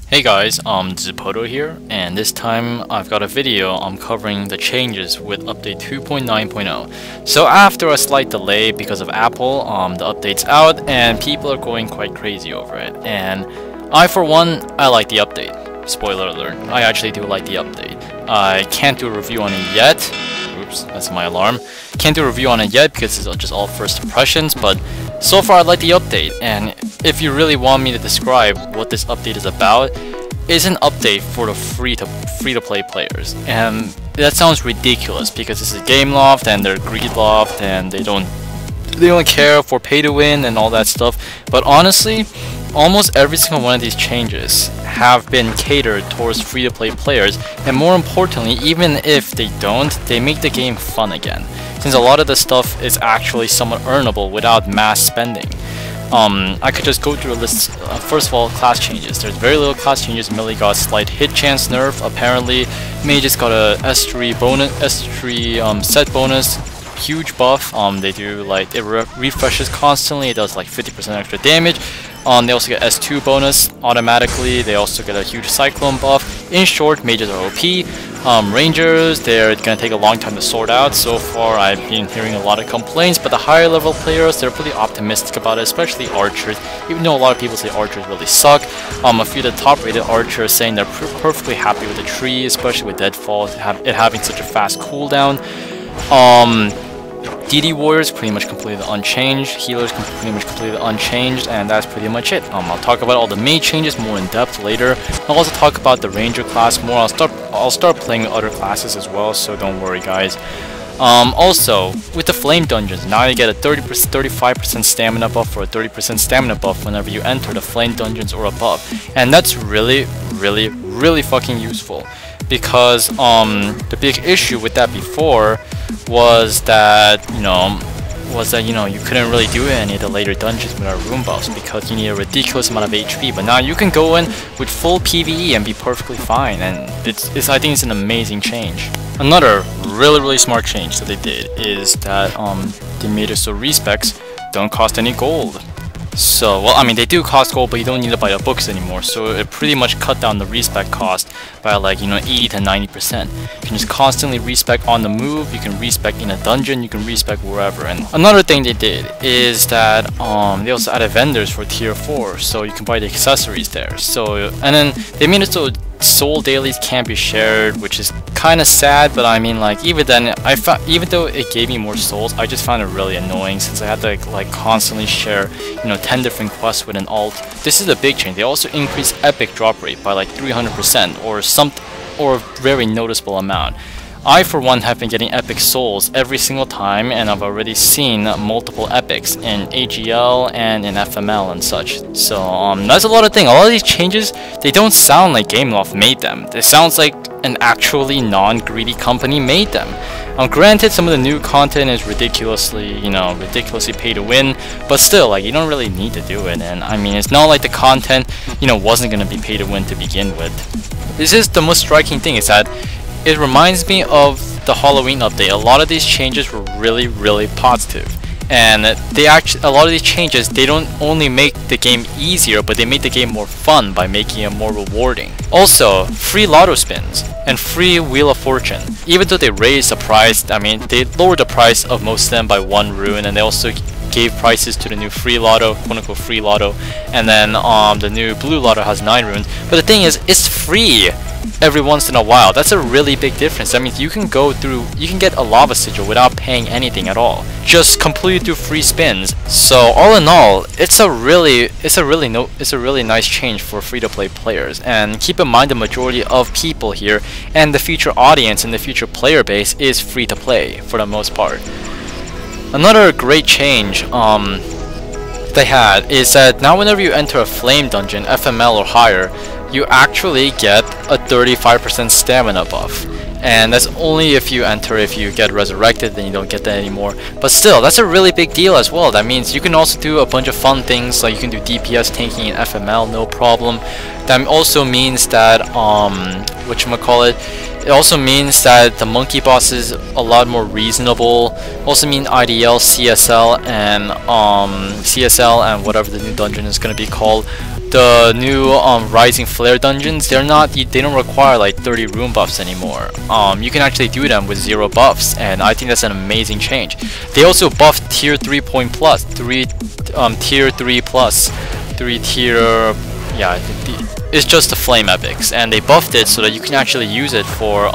Hey guys, this is Pohdoh here, and this time I've got a video covering the changes with update 2.9.0. So after a slight delay because of Apple, the update's out and people are going quite crazy over it. And I, for one, I like the update. Spoiler alert, I actually do like the update. I can't do a review on it yet. Oops, that's my alarm. Can't do a review on it yet because it's just all first impressions, but so far I like the update. And if you really want me to describe what this update is about, it's an update for the free to play players. And that sounds ridiculous because it's a game loft and they're greed loft and they don't care for pay to win and all that stuff. But honestly, almost every single one of these changes have been catered towards free to play players, and more importantly, even if they don't, they make the game fun again, since a lot of the stuff is actually somewhat earnable without mass spending. I could just go through a list. First of all, class changes. There's very little class changes. Melee got slight hit chance nerf. Apparently, mages got a S3 bonus, S3 set bonus, huge buff. They do like it refreshes constantly. It does like 50% extra damage. They also get S2 bonus automatically. They also get a huge cyclone buff. In short, mages are OP. Rangers, they're gonna take a long time to sort out. So far, I've been hearing a lot of complaints, but the higher level players, they're pretty optimistic about it, especially archers. Even though a lot of people say archers really suck, a few of the top rated archers saying they're perfectly happy with the tree, especially with deadfall, it having such a fast cooldown. DD warriors pretty much completely unchanged, healers pretty much completely unchanged, and that's pretty much it. I'll talk about all the mage changes more in depth later. I'll also talk about the ranger class more. I'll start playing with other classes as well, so don't worry guys. Also, with the flame dungeons, now you get a 35% stamina buff or a 30% stamina buff whenever you enter the flame dungeons or above, and that's really fucking useful. Because the big issue with that before was that you couldn't really do any of the later dungeons without room buffs because you need a ridiculous amount of HP. But now you can go in with full PvE and be perfectly fine, and I think it's an amazing change. Another really smart change that they did is that they made it so respecs don't cost any gold. So, well, I mean, they do cost gold, but you don't need to buy the books anymore, so it pretty much cut down the respec cost by like, 80 to 90%. You can just constantly respec on the move, you can respec in a dungeon, you can respec wherever. And another thing they did is that they also added vendors for tier 4, so you can buy the accessories there. So, and then they made it so soul dailies can't be shared, which is kind of sad, but I mean, like, even then, even though it gave me more souls, I just found it really annoying since I had to like constantly share 10 different quests with an alt. This is a big change. They also increased epic drop rate by like 300% or a very noticeable amount. I, for one, have been getting epic souls every single time, and I've already seen multiple epics in AGL and in FML and such. So that's a lot of things. A lot of these changes, they don't sound like Gameloft made them. It sounds like an actually non-greedy company made them. Granted, some of the new content is ridiculously pay to win, but still, like, you don't really need to do it. And I mean, it's not like the content, wasn't gonna be pay to win to begin with. This is the most striking thing, is that it reminds me of the Halloween update. A lot of these changes were really positive. And a lot of these changes, they don't only make the game easier, but they make the game more fun by making it more rewarding. Also, free lotto spins and free Wheel of Fortune. Even though they raised the price, I mean, they lowered the price of most of them by 1 rune, and they also gave prices to the new free lotto, quote-unquote free lotto, and then the new blue lotto has 9 runes. But the thing is, it's free every once in a while. That's a really big difference. That means you can get a lava sigil without paying anything at all, just completely through free spins. So all in all, it's a really nice change for free-to-play players. And keep in mind, the majority of people here and the future audience and the future player base is free-to-play for the most part. Another great change they had is that now whenever you enter a flame dungeon, FML or higher, you actually get a 35% stamina buff. And that's only if you get resurrected, then you don't get that anymore. But still, that's a really big deal as well. That means you can also do a bunch of fun things, like you can do DPS tanking in FML, no problem. That also means that, it also means that the monkey boss is a lot more reasonable. Also mean IDL, CSL, and whatever the new dungeon is going to be called. the new Rising Flare dungeons, they don't require like 30 room buffs anymore. You can actually do them with 0 buffs, and I think that's an amazing change. They also buffed tier 3 point plus, tier 3 plus, 3 tier, yeah, it's just the flame epics, and they buffed it so that you can actually use it for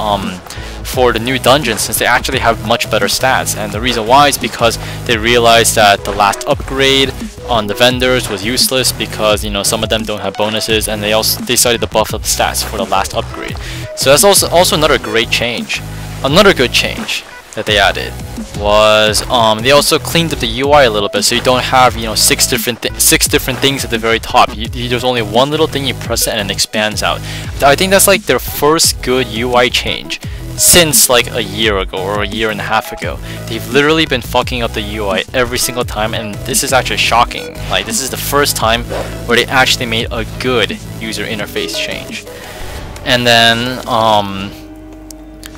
the new dungeons, since they actually have much better stats. And the reason why is because they realized that the last upgrade on the vendors was useless because, you know, some of them don't have bonuses, and they also decided to buff up the stats for the last upgrade. So that's also another great change. Another good change that they added was they also cleaned up the UI a little bit, so you don't have, you know, six different things at the very top. There's only one little thing, you press it and it expands out. I think that's like their first good UI change since like a year ago or a year and a half ago. They've literally been fucking up the UI every single time, and this is actually shocking. Like, this is the first time where they actually made a good user interface change. And then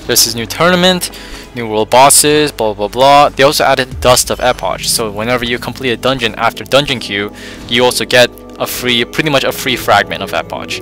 there's this new tournament, new world bosses, blah blah blah. They also added Dust of Epoch, so whenever you complete a dungeon after dungeon queue, you also get a free, pretty much a free fragment of Epoch.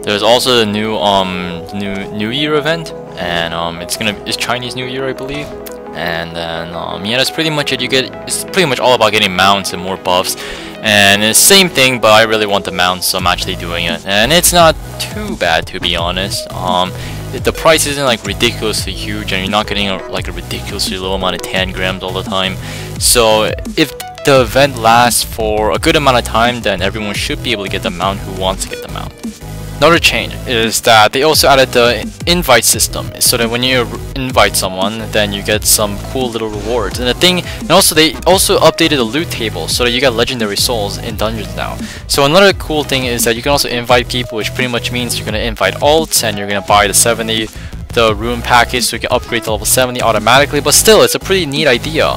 There's also the new Year event, and it's Chinese New Year, I believe. And then yeah, that's pretty much it. It's pretty much all about getting mounts and more buffs, and it's the same thing, but I really want the mounts, so I'm actually doing it, and it's not too bad, to be honest. The price isn't like ridiculously huge, and you're not getting like a ridiculously low amount of 10 grams all the time. So if the event lasts for a good amount of time, then everyone should be able to get the mount who wants to get the mount. Another change is that they also added the invite system, so that when you invite someone, then you get some cool little rewards. And also they also updated the loot table, so that you get legendary souls in dungeons now. So another cool thing is that you can also invite people, which pretty much means you're gonna invite alts, and you're gonna buy the room package, so you can upgrade to level 70 automatically. But still, it's a pretty neat idea.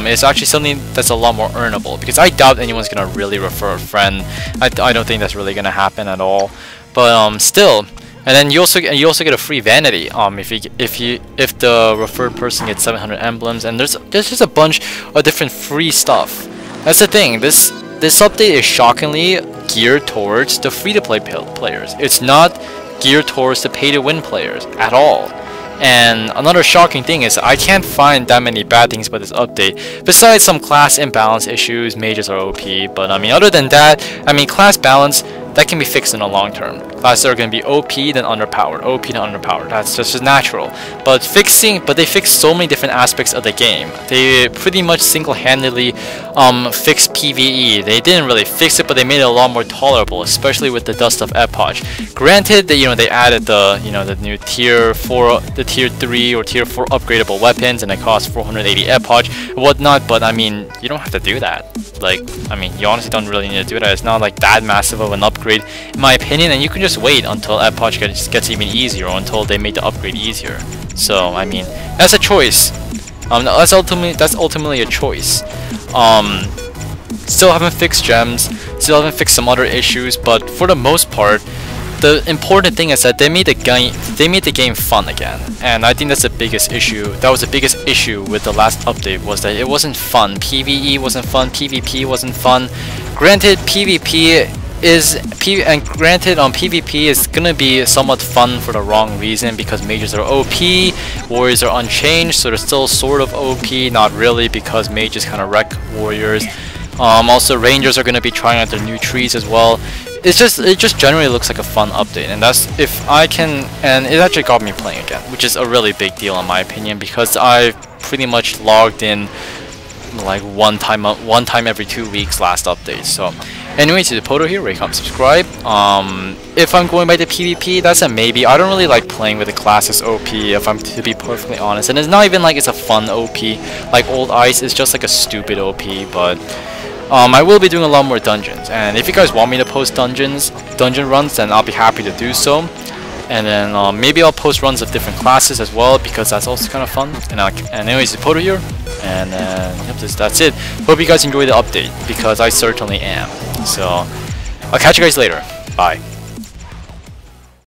It's actually something that's a lot more earnable, because I doubt anyone's gonna really refer a friend. I don't think that's really gonna happen at all. But still, and then you also get a free vanity if the referred person gets 700 emblems, and there's just a bunch of different free stuff. That's the thing. This update is shockingly geared towards the free-to-play players. It's not geared towards the pay-to-win players at all. And another shocking thing is I can't find that many bad things about this update, besides some class imbalance issues. Mages are OP, but I mean, other than that, I mean, class balance, that can be fixed in the long term. Classes are going to be OP then underpowered, OP then underpowered. That's just natural. But they fixed so many different aspects of the game. They pretty much single-handedly fixed PvE. They didn't really fix it, but they made it a lot more tolerable, especially with the Dust of Epoch. Granted, they added the new tier 4, the tier 3 or tier 4 upgradable weapons, and it costs 480 Epoch and whatnot. But I mean, you don't have to do that. Like, I mean, you honestly don't really need to do that. It's not like that massive of an upgrade, in my opinion, and you can just wait until Epoch gets even easier, or until they make the upgrade easier. So I mean, that's a choice. That's ultimately a choice. Still haven't fixed gems, still haven't fixed some other issues, but for the most part, the important thing is that they made the game fun again, and I think that's the biggest issue. That was the biggest issue with the last update, was that it wasn't fun. PvE wasn't fun. PvP wasn't fun. Granted, PvP is gonna be somewhat fun for the wrong reason, because mages are OP, warriors are unchanged, so they're still sort of OP, not really, because mages kind of wreck warriors. Also, rangers are gonna be trying out their new trees as well. It just generally looks like a fun update, and that's and it actually got me playing again, which is a really big deal in my opinion, because I pretty much logged in like one time every 2 weeks last update. So anyways, it's Pohdoh here, rate, comment, subscribe. If I'm going by the PvP, that's a maybe. I don't really like playing with the classes OP, if I'm to be perfectly honest, and it's not even like it's a fun OP like Old Ice. It's just like a stupid OP. But I will be doing a lot more dungeons, and if you guys want me to post dungeon runs, then I'll be happy to do so. And then maybe I'll post runs of different classes as well, because that's also kind of fun. And anyways, it's Pohdoh here, and yep, that's it. Hope you guys enjoy the update, because I certainly am. So I'll catch you guys later. Bye.